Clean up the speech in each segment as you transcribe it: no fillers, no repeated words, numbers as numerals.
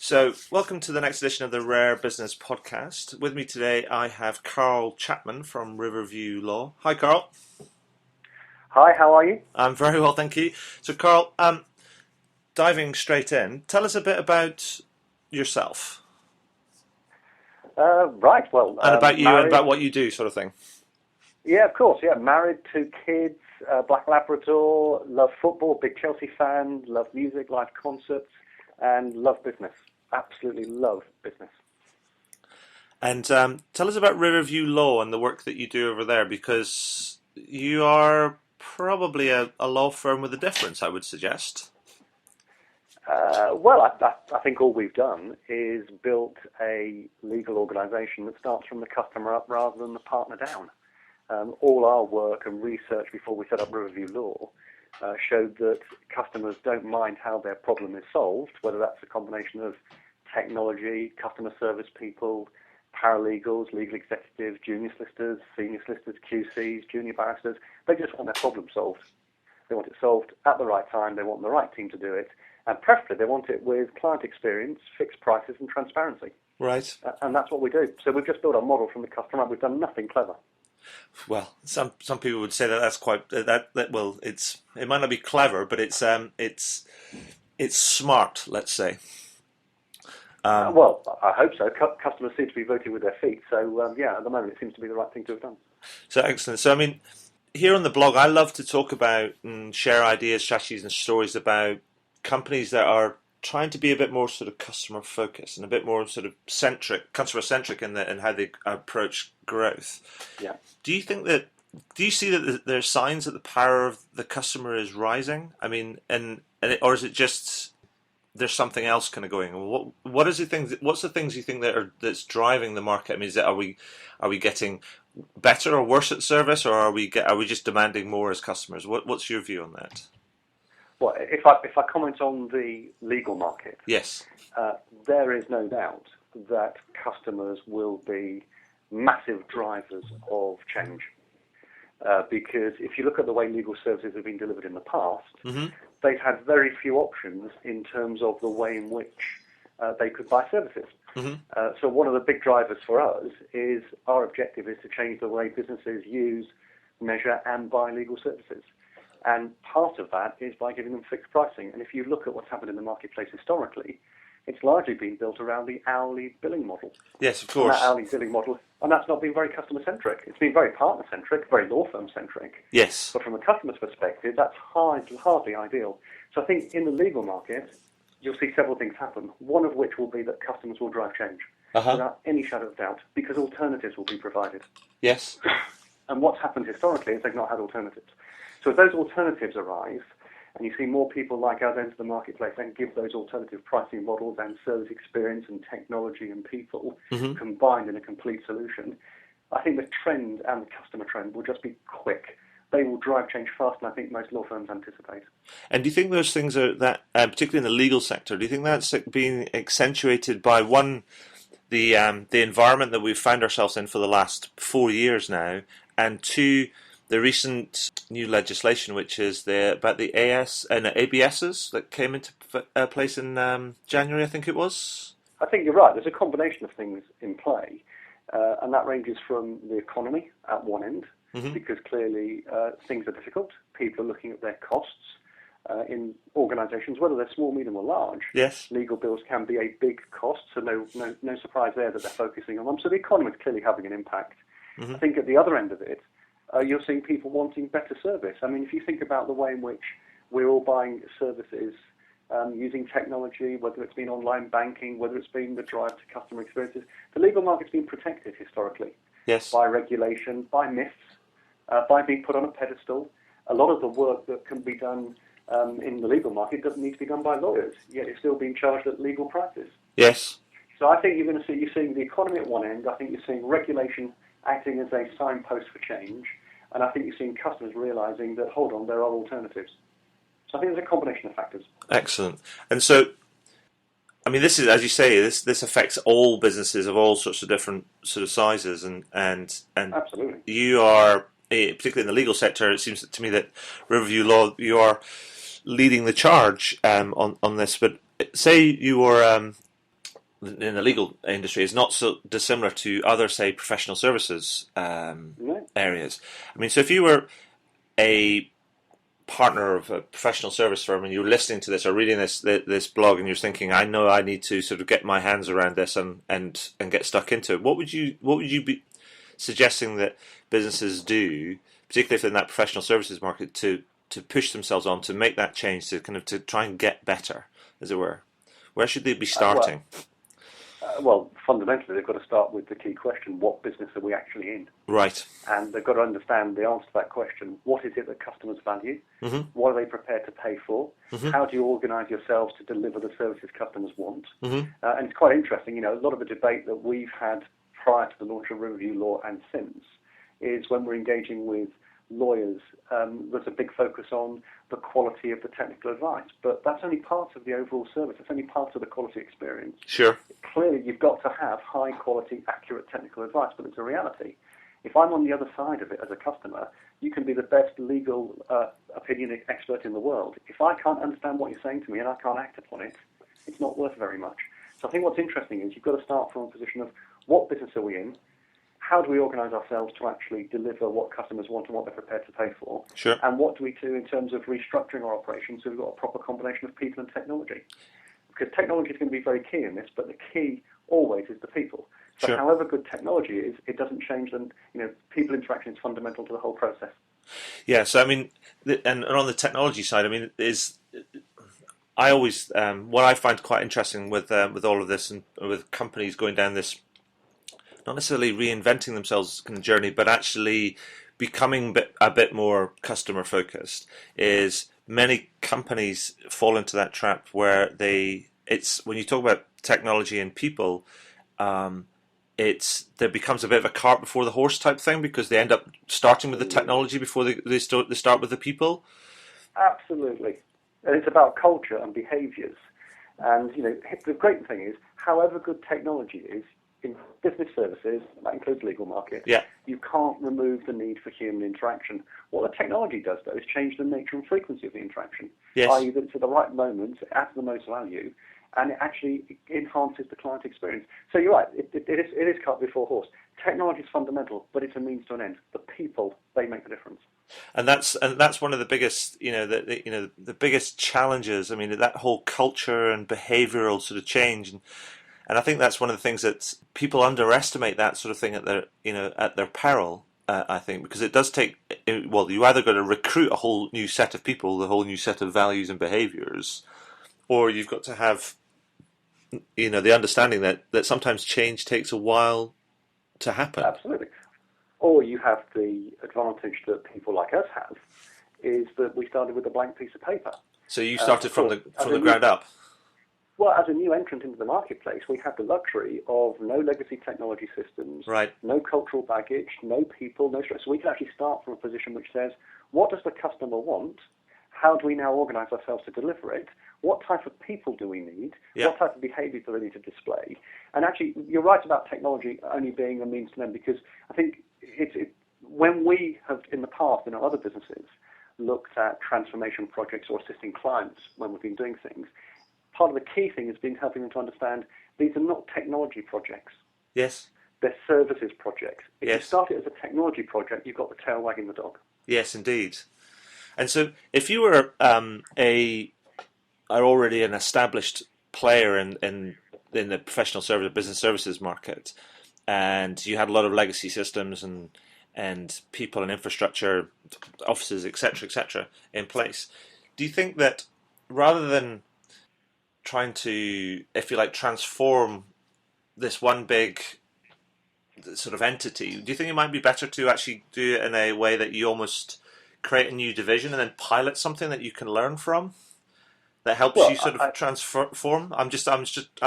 So, welcome to the next edition of the Rare Business Podcast. With me today, I have Karl Chapman from Riverview Law. Hi, Karl. Hi, how are you? I'm very well, thank you. So, Karl, diving straight in, tell us a bit about yourself Right, well, and about you and married. about what you do, sort of thing. Yeah, of course, yeah. Married, 2 kids, Black Labrador, love football, big Chelsea fan, love music, live concerts, and love business. Absolutely love business. And tell us about Riverview Law and the work that you do over there, because you are probably a law firm with a difference, I would suggest. Well, I think all we've done is built a legal organisation that starts from the customer up rather than the partner down. All our work and research before we set up Riverview Law showed that customers don't mind how their problem is solved, whether that's a combination of technology, customer service people, paralegals, legal executives, junior solicitors, senior solicitors, QCs, junior barristers. They just want their problem solved. They want it solved at the right time. They want the right team to do it. And preferably, they want it with client experience, fixed prices, and transparency. Right. And that's what we do. So we've just built our model from the customer up. We've done nothing clever. Well, some people would say that that's quite well. It might not be clever, but it's smart. Let's say. Well, I hope so. Customers seem to be voting with their feet. So yeah, at the moment, it seems to be the right thing to have done. So excellent. So I mean, here on the blog, I love to talk about and share ideas, strategies, and stories about companies that are trying to be a bit more sort of customer focused and a bit more sort of customer centric in how they approach growth. Yeah. Do you see that there's signs that the power of the customer is rising? I mean, or is it just there's something else kind of going on? What's the things you think that's driving the market? I mean, are we getting better or worse at service, or are we just demanding more as customers? What's your view on that? Well, if I comment on the legal market, yes, there is no doubt that customers will be massive drivers of change. Because if you look at the way legal services have been delivered in the past, they've had very few options in terms of the way in which they could buy services. So one of the big drivers for us is our objective is to change the way businesses use, measure, and buy legal services. And part of that is by giving them fixed pricing. And if you look at what's happened in the marketplace historically, it's largely been built around the hourly billing model. Yes, of course. And that hourly billing model, and that's not been very customer-centric. It's been very partner-centric, very law firm-centric. Yes. But from a customer's perspective, that's hardly ideal. So I think in the legal market, you'll see several things happen, one of which will be that customers will drive change without any shadow of doubt, because alternatives will be provided. Yes. And what's happened historically is they've not had alternatives. So if those alternatives arise, and you see more people like us enter the marketplace and give those alternative pricing models and service experience and technology and people combined in a complete solution, I think the trend and the customer trend will just be quick. They will drive change faster than I think most law firms anticipate. And do you think those things are that, particularly in the legal sector, do you think that's being accentuated by the environment that we've found ourselves in for the last 4 years now, and two, the recent new legislation, which is about the ABSs that came into place in January, I think it was? I think you're right. There's a combination of things in play, and that ranges from the economy at one end, because clearly things are difficult. People are looking at their costs in organisations, whether they're small, medium or large. Yes. Legal bills can be a big cost, so no surprise there that they're focusing on them. So the economy is clearly having an impact. I think at the other end of it, you're seeing people wanting better service. I mean, if you think about the way in which we're all buying services using technology, whether it's been online banking, whether it's been the drive to customer experiences, the legal market's been protected historically by regulation, by myths, by being put on a pedestal. A lot of the work that can be done in the legal market doesn't need to be done by lawyers, yet it's still being charged at legal prices. Yes. So I think you're seeing the economy at one end. I think you're seeing regulation acting as a signpost for change, and I think you're seeing customers realising that, hold on, there are alternatives. So I think there's a combination of factors. Excellent. And so, I mean, this is, as you say, this affects all businesses of all sorts of different sort of sizes, and absolutely. You are, particularly in the legal sector, it seems to me that Riverview Law, you are leading the charge on this. But say you were in the legal industry is not so dissimilar to other, say, professional services No. areas. I mean, so if you were a partner of a professional service firm and you're listening to this or reading this blog and you're thinking, I know I need to sort of get my hands around this and get stuck into it, what would you be suggesting that businesses do, particularly if they're in that professional services market, to push themselves on to make that change, to try and get better, as it were? Where should they be starting? Well, fundamentally, they've got to start with the key question: what business are we actually in? Right. And they've got to understand the answer to that question. What is it that customers value? Mm-hmm. What are they prepared to pay for? Mm-hmm. How do you organise yourselves to deliver the services customers want? Mm-hmm. And it's quite interesting. You know, a lot of the debate that we've had prior to the launch of Riverview Law and since is when we're engaging with lawyers, there's a big focus on the quality of the technical advice. But that's only part of the overall service. It's only part of the quality experience. Sure. Clearly, you've got to have high quality, accurate technical advice, but it's a reality. If I'm on the other side of it as a customer, you can be the best legal opinion expert in the world. If I can't understand what you're saying to me and I can't act upon it, it's not worth very much. So I think what's interesting is you've got to start from a position of what business are we in? How do we organise ourselves to actually deliver what customers want and what they're prepared to pay for? Sure. And what do we do in terms of restructuring our operations so we've got a proper combination of people and technology? Because technology is going to be very key in this, but the key always is the people. So Sure. however good technology is, it doesn't change them. You know, people interaction is fundamental to the whole process. Yeah. So I mean, and on the technology side, I mean, I always what I find quite interesting with all of this and with companies going down this, not necessarily reinventing themselves kind of journey, but actually becoming a bit more customer focused, is many companies fall into that trap where it's when you talk about technology and people, there becomes a bit of a cart before the horse type thing, because they end up starting with the technology before they start with the people. Absolutely. And it's about culture and behaviours. And, you know, the great thing is, however good technology is, in business services, that includes legal market, Yeah. you can't remove the need for human interaction. What the technology does, though, is change the nature and frequency of the interaction, Yes. i.e. that it's at the right moment, it adds the most value, and it actually enhances the client experience. So you're right, it is cart before horse. Technology is fundamental, but it's a means to an end. The people, they make the difference. And that's one of the biggest, the biggest challenges. I mean, that whole culture and behavioural sort of change, and I think that's one of the things that people underestimate, that sort of thing at their peril. I think, because it does take. Well, you either got to recruit a whole new set of people, a whole new set of values and behaviours, or you've got to have, the understanding that sometimes change takes a while to happen. Absolutely. Or you have the advantage that people like us have, is that we started with a blank piece of paper. So you started from the ground up. Well, as a new entrant into the marketplace, we have the luxury of no legacy technology systems, Right. no cultural baggage, no people, no stress. So we can actually start from a position which says, what does the customer want? How do we now organise ourselves to deliver it? What type of people do we need? Yeah. What type of behaviours do they need to display? And actually, you're right about technology only being a means to them, because I think when we have, in the past, in our other businesses, looked at transformation projects or assisting clients when we've been doing things, part of the key thing has been helping them to understand these are not technology projects. Yes. They're services projects. If Yes. you start it as a technology project, you've got the tail wagging the dog. Yes, indeed. And so, if you were are already an established player in the professional service business services market, and you had a lot of legacy systems and people and infrastructure, offices, etc., in place, do you think that rather than trying to, if you like, transform this one big sort of entity, do you think it might be better to actually do it in a way that you almost create a new division and then pilot something that you can learn from, that helps you sort of transform? I'm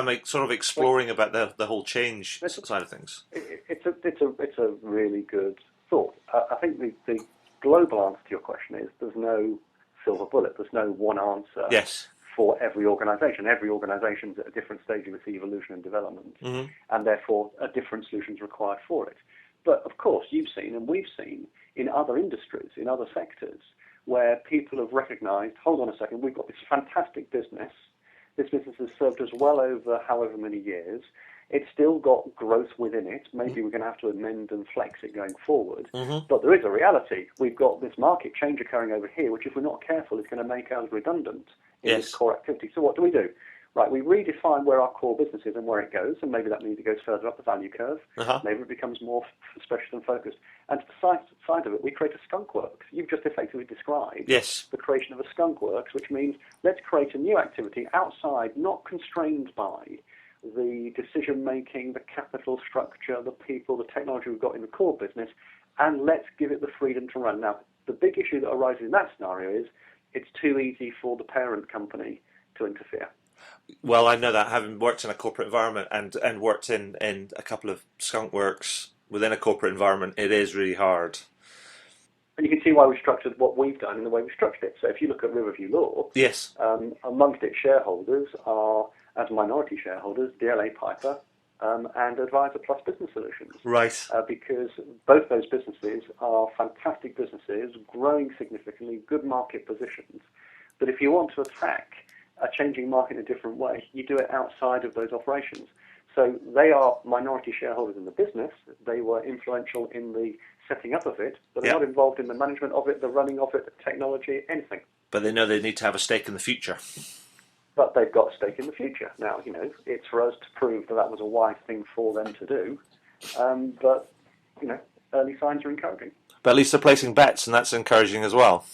like sort of exploring about the whole change side of things. It's a really good thought. I think the global answer to your question is there's no silver bullet. There's no one answer. Yes. For every organisation. Every organisation is at a different stage of its evolution and development, and therefore a different solution is required for it. But of course, you've seen and we've seen in other industries, in other sectors, where people have recognised, hold on a second, we've got this fantastic business This business has served us well over however many years. It's still got growth within it. Maybe we're going to have to amend and flex it going forward. But there is a reality. We've got this market change occurring over here, which if we're not careful is going to make us redundant in this core activity. So what do? Right, we redefine where our core business is and where it goes, and maybe that means it goes further up the value curve. Maybe it becomes more specialist and focused. And to the side of it, we create a skunk works. You've just effectively described the creation of a skunk works, which means let's create a new activity outside, not constrained by the decision-making, the capital structure, the people, the technology we've got in the core business, and let's give it the freedom to run. Now, the big issue that arises in that scenario is it's too easy for the parent company to interfere. Well, I know that, having worked in a corporate environment and worked in a couple of skunk works within a corporate environment, it is really hard. And you can see why we structured what we've done in the way we structured it. So if you look at Riverview Law, amongst its shareholders are, as minority shareholders, DLA Piper and Advisor Plus Business Solutions. Right. Because both those businesses are fantastic businesses, growing significantly, good market positions. But if you want to attack a changing market in a different way, you do it outside of those operations. So they are minority shareholders in the business. They were influential in the setting up of it, but they're not involved in the management of it, the running of it, the technology, anything. But they know they need to have a stake in the future. But they've got a stake in the future. Now, it's for us to prove that was a wise thing for them to do. But, early signs are encouraging. But at least they're placing bets, and that's encouraging as well.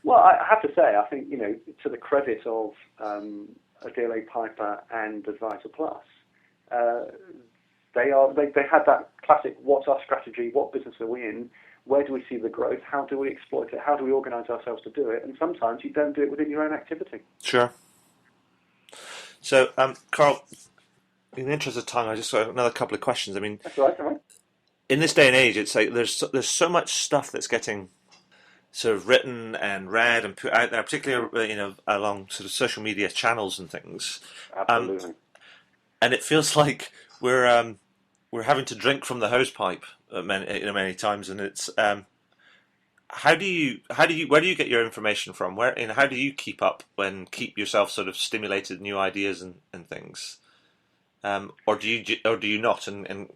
Well, I have to say, I think, to the credit of DLA Piper and Advisor Plus, they had that classic, what's our strategy, what business are we in, where do we see the growth, how do we exploit it, how do we organise ourselves to do it, and sometimes you don't do it within your own activity. Sure. So, Karl, in the interest of time, I just got another couple of questions. I mean, that's all right. In this day and age, it's like there's so much stuff that's getting sort of written and read and put out there, particularly along sort of social media channels and things. Absolutely. And it feels like we're having to drink from the hose pipe many times, and it's where do you get your information from? How do you keep yourself sort of stimulated, new ideas and things, or do you not and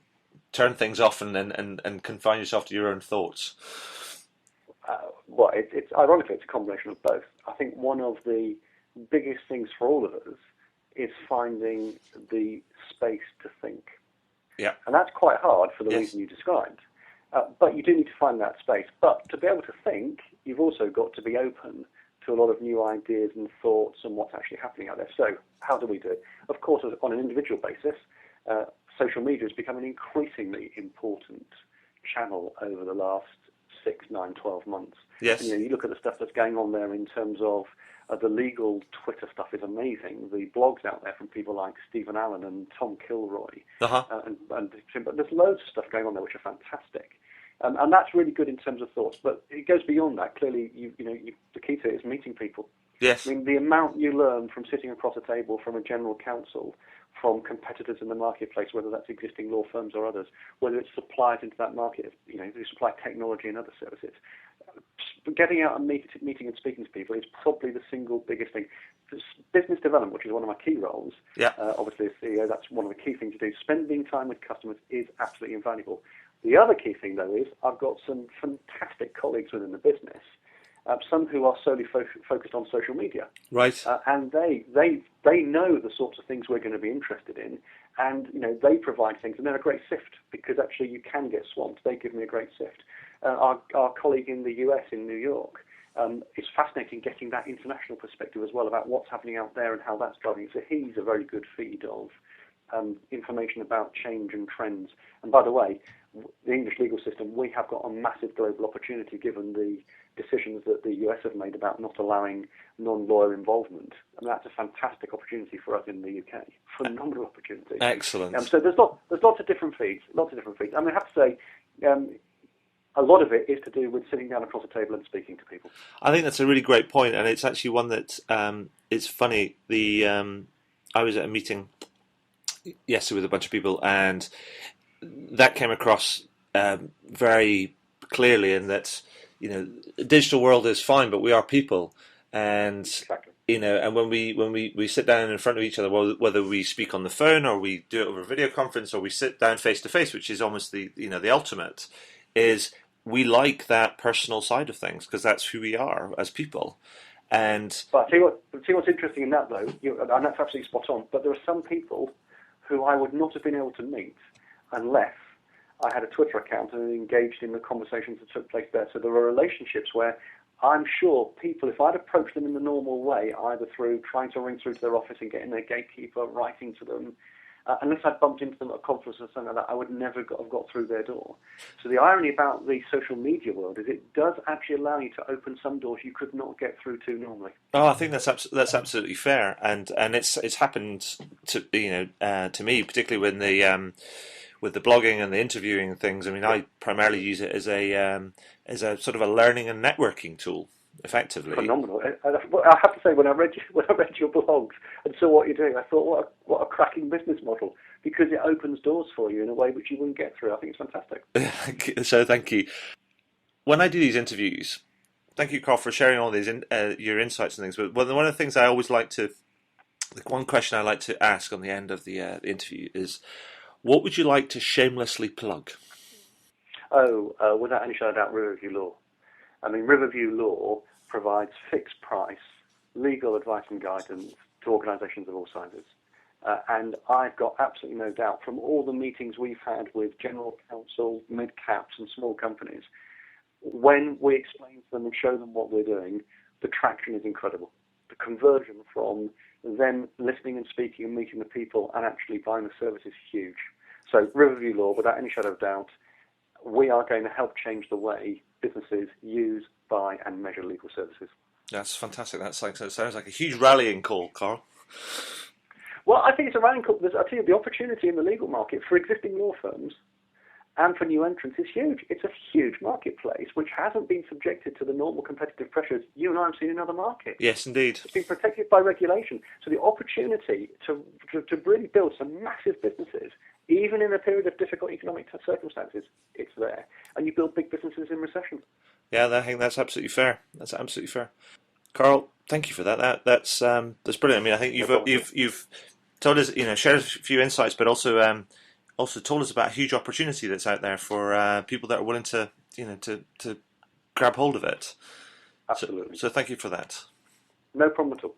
turn things off and confine yourself to your own thoughts? Well, it's ironically, it's a combination of both. I think one of the biggest things for all of us is finding the space to think. Yeah. And that's quite hard for the reason you described. But you do need to find that space. But to be able to think, you've also got to be open to a lot of new ideas and thoughts and what's actually happening out there. So how do we do it? Of course, on an individual basis, social media has become an increasingly important channel over the last 6, 9, 12 months. Yes. And, you look at the stuff that's going on there in terms of the legal Twitter stuff is amazing. The blogs out there from people like Stephen Allen and Tom Kilroy. But there's loads of stuff going on there which are fantastic. And that's really good in terms of thoughts. But it goes beyond that. Clearly, the key to it is meeting people. Yes. I mean, the amount you learn from sitting across a table from a general counsel, from competitors in the marketplace, whether that's existing law firms or others, whether it's suppliers into that market, who supply technology and other services. Getting out and meeting and speaking to people is probably the single biggest thing. Business development, which is one of my key roles, obviously as CEO, that's one of the key things to do. Spending time with customers is absolutely invaluable. The other key thing, though, is I've got some fantastic colleagues within the business, some who are solely focused on social media. Right. And they know the sorts of things we're going to be interested in, and they provide things, and they're a great sift, because actually you can get swamped. They give me a great sift. Our colleague in the US, in New York, it's fascinating getting that international perspective as well about what's happening out there and how that's driving. So he's a very good feed of information about change and trends. And by the way, the English legal system, we have got a massive global opportunity given the decisions that the US have made about not allowing non-lawyer involvement. And that's a fantastic opportunity for us in the UK. Phenomenal opportunity. Excellent. So there's lots of different feeds. I mean, I have to say, a lot of it is to do with sitting down across a table and speaking to people. I think that's a really great point, and it's actually one that it's funny. I was at a meeting yesterday with a bunch of people, and that came across very clearly in that the digital world is fine, but we are people, and Exactly. and when we sit down in front of each other, whether we speak on the phone or we do it over a video conference or we sit down face to face, which is almost the ultimate, is we like that personal side of things because that's who we are as people. And But I tell you what's interesting in that though, and that's absolutely spot on. But there are some people who I would not have been able to meet unless I had a Twitter account and engaged in the conversations that took place there. So there were relationships where I'm sure people, if I'd approached them in the normal way, either through trying to ring through to their office and getting their gatekeeper, writing to them, unless I'd bumped into them at a conference or something like that, I would never have got through their door. So the irony about the social media world is it does actually allow you to open some doors you could not get through to normally. I think that's absolutely fair, and it's happened to to me, particularly when with the blogging and the interviewing and things. I mean, I primarily use it as a sort of a learning and networking tool, effectively. Phenomenal. I have to say, when I read your blogs and saw what you're doing, I thought, what a cracking business model, because it opens doors for you in a way which you wouldn't get through. I think it's fantastic. So thank you. When I do these interviews, thank you, Karl, for sharing all these your insights and things. But one of the things I always the one question I like to ask on the end of the interview is, what would you like to shamelessly plug? Without any shadow of doubt, Riverview Law. I mean, Riverview Law provides fixed price legal advice and guidance to organisations of all sizes. And I've got absolutely no doubt from all the meetings we've had with general counsel, mid-caps and small companies, when we explain to them and show them what we're doing, the traction is incredible. The conversion from them listening and speaking and meeting the people and actually buying the service is huge. So Riverview Law, without any shadow of doubt, we are going to help change the way businesses use, buy and measure legal services. That's fantastic. That sounds like a huge rallying call, Karl. Well, I think it's a rallying call because I tell you, the opportunity in the legal market for existing law firms and for new entrants is huge. It's a huge marketplace which hasn't been subjected to the normal competitive pressures you and I have seen in other markets. Yes, indeed. It's been protected by regulation. So the opportunity to really build some massive businesses, even in a period of difficult economic circumstances, it's there. And you build big businesses in recession. Yeah, I think that's absolutely fair. That's absolutely fair. Karl, thank you for that. That's brilliant. I mean, I think you've told us, shared a few insights, but also told us about a huge opportunity that's out there for people that are willing to grab hold of it. Absolutely. So thank you for that. No problem at all.